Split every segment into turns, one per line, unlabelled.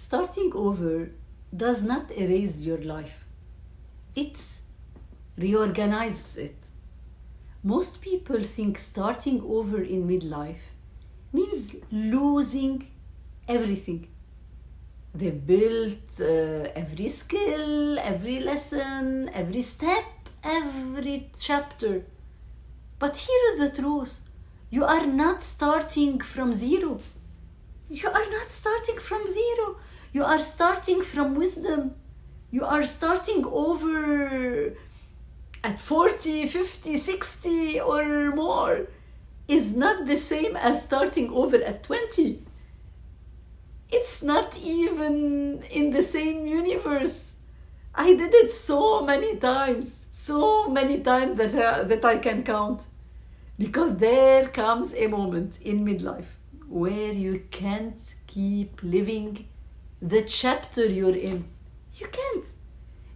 Starting over does not erase your life. It reorganizes it. Most people think starting over in midlife means losing everything. They've built every skill, every lesson, every step, every chapter. But here is the truth. You are not starting from zero. You are not starting from zero. You are starting from wisdom. You are starting over at 40, 50, 60 or more. Is not the same as starting over at 20. It's not even in the same universe. I did it so many times that I can count. Because there comes a moment in midlife where you can't keep living the chapter you're in. You can't.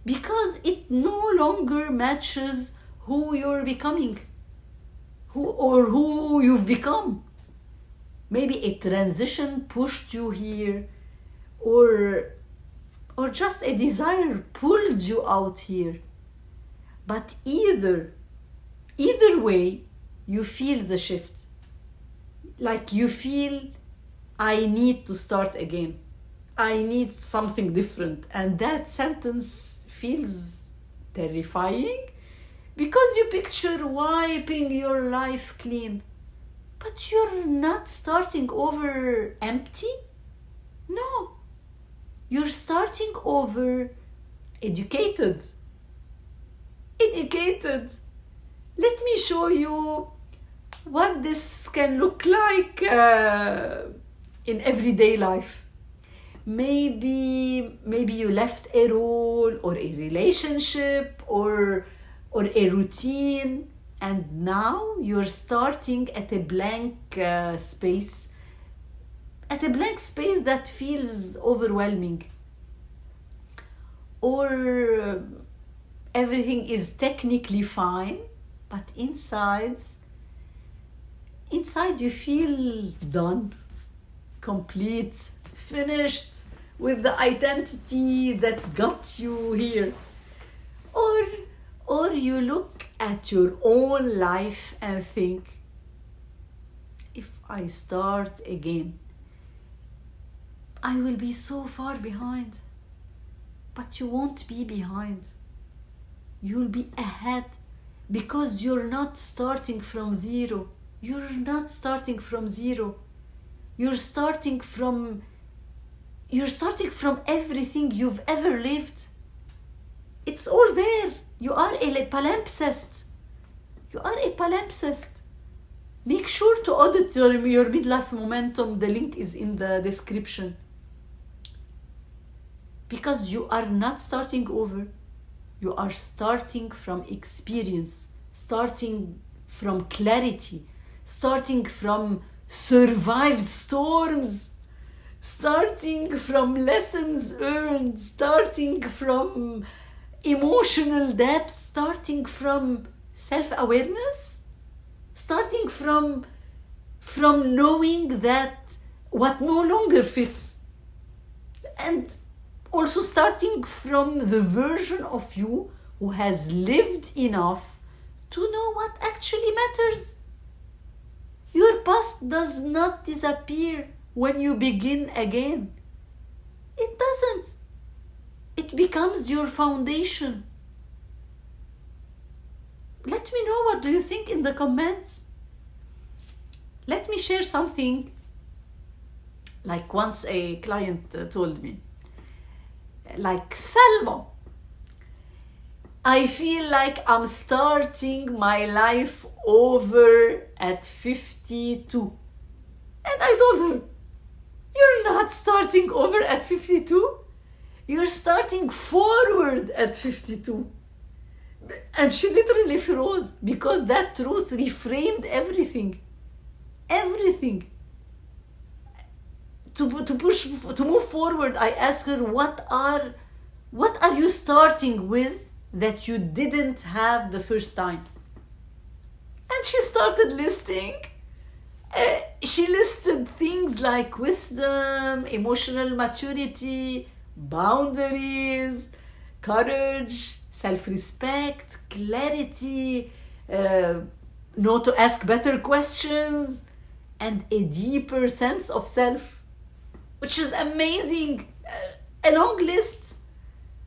Because it no longer matches who you're becoming. Who you've become. Maybe a transition pushed you here, or just a desire pulled you out here. But either way, you feel the shift. Like you feel, I need to start again. I need something different. And that sentence feels terrifying because you picture wiping your life clean. But you're not starting over empty. No. You're starting over educated. Let me show you what this can look like in everyday life. Maybe you left a role or a relationship or a routine, and now you're starting at a blank space. At a blank space that feels overwhelming. Or everything is technically fine, but inside you feel done, complete, finished with the identity that got you here. Or you look at your own life and think, if I start again, I will be so far behind. But you won't be behind. You'll be ahead because you're not starting from zero. You're not starting from zero. You're starting from everything you've ever lived. It's all there. You are a palimpsest. Make sure to audit your Midlife Momentum. The link is in the description. Because you are not starting over. You are starting from experience, starting from clarity, starting from survived storms, starting from lessons earned, starting from emotional depth, starting from self-awareness, starting from knowing that what no longer fits, and also starting from the version of you who has lived enough to know what actually matters. Your past does not disappear when you begin again. It doesn't. It becomes your foundation. Let me know, what do you think in the comments? Let me share something. Like once a client told me, like, Salma, I feel like I'm starting my life over at 52. And I told her, you're not starting over at 52. You're starting forward at 52. And she literally froze because that truth reframed everything. To move forward, I asked her, what are you starting with that you didn't have the first time? And she started listing She listed things like wisdom, emotional maturity, boundaries, courage, self-respect, clarity, know to ask better questions, and a deeper sense of self, which is amazing. A long list.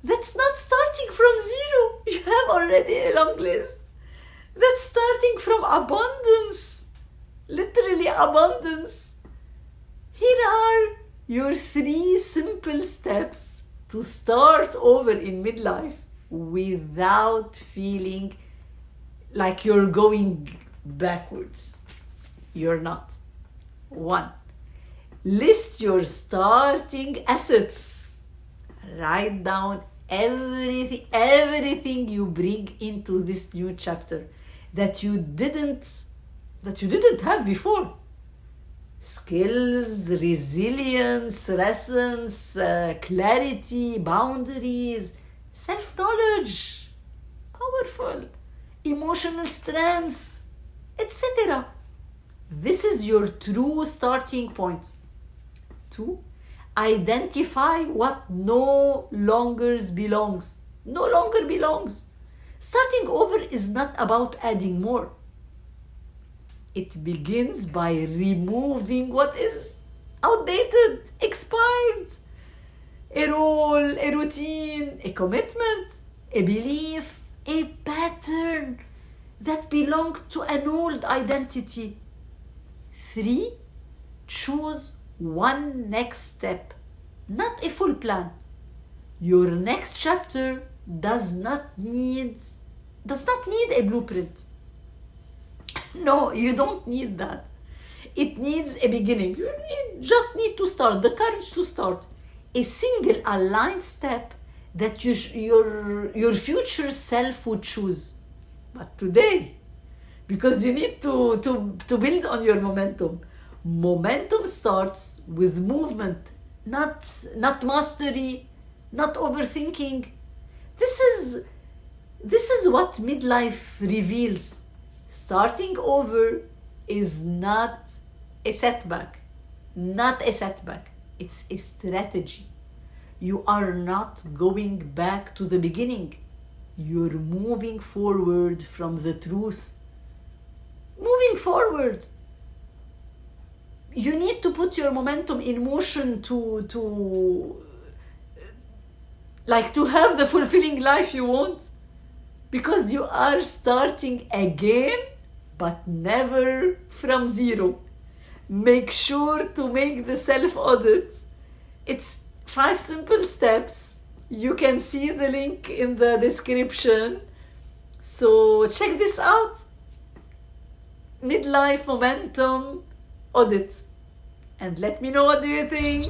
That's not starting from zero. You have already a long list. That's starting from abundance. Literally abundance. Here are your 3 simple steps to start over in midlife without feeling like you're going backwards. You're not. 1. List your starting assets. Write down everything you bring into this new chapter that you didn't have before. Skills, resilience, lessons, clarity, boundaries, self-knowledge, powerful, emotional strength, etc. This is your true starting point. 2. Identify what no longer belongs. No longer belongs. Starting over is not about adding more. It begins by removing what is outdated, expired. A role, a routine, a commitment, a belief, a pattern that belonged to an old identity. 3. Choose one next step, not a full plan. Your next chapter does not need a blueprint. No, you don't need that. It needs a beginning. You just need to start, the courage to start. A single aligned step that your future self would choose. But today, because you need to build on your momentum. Momentum starts with movement, not mastery, not overthinking. This is what midlife reveals. Starting over is not a setback. Not a setback. It's a strategy. You are not going back to the beginning. You're moving forward from the truth. Moving forward. You need to put your momentum in motion to have the fulfilling life you want. Because you are starting again, but never from zero. Make sure to make the self-audit. It's 5 simple steps. You can see the link in the description. So check this out. Midlife Momentum Audit. And let me know what do you think.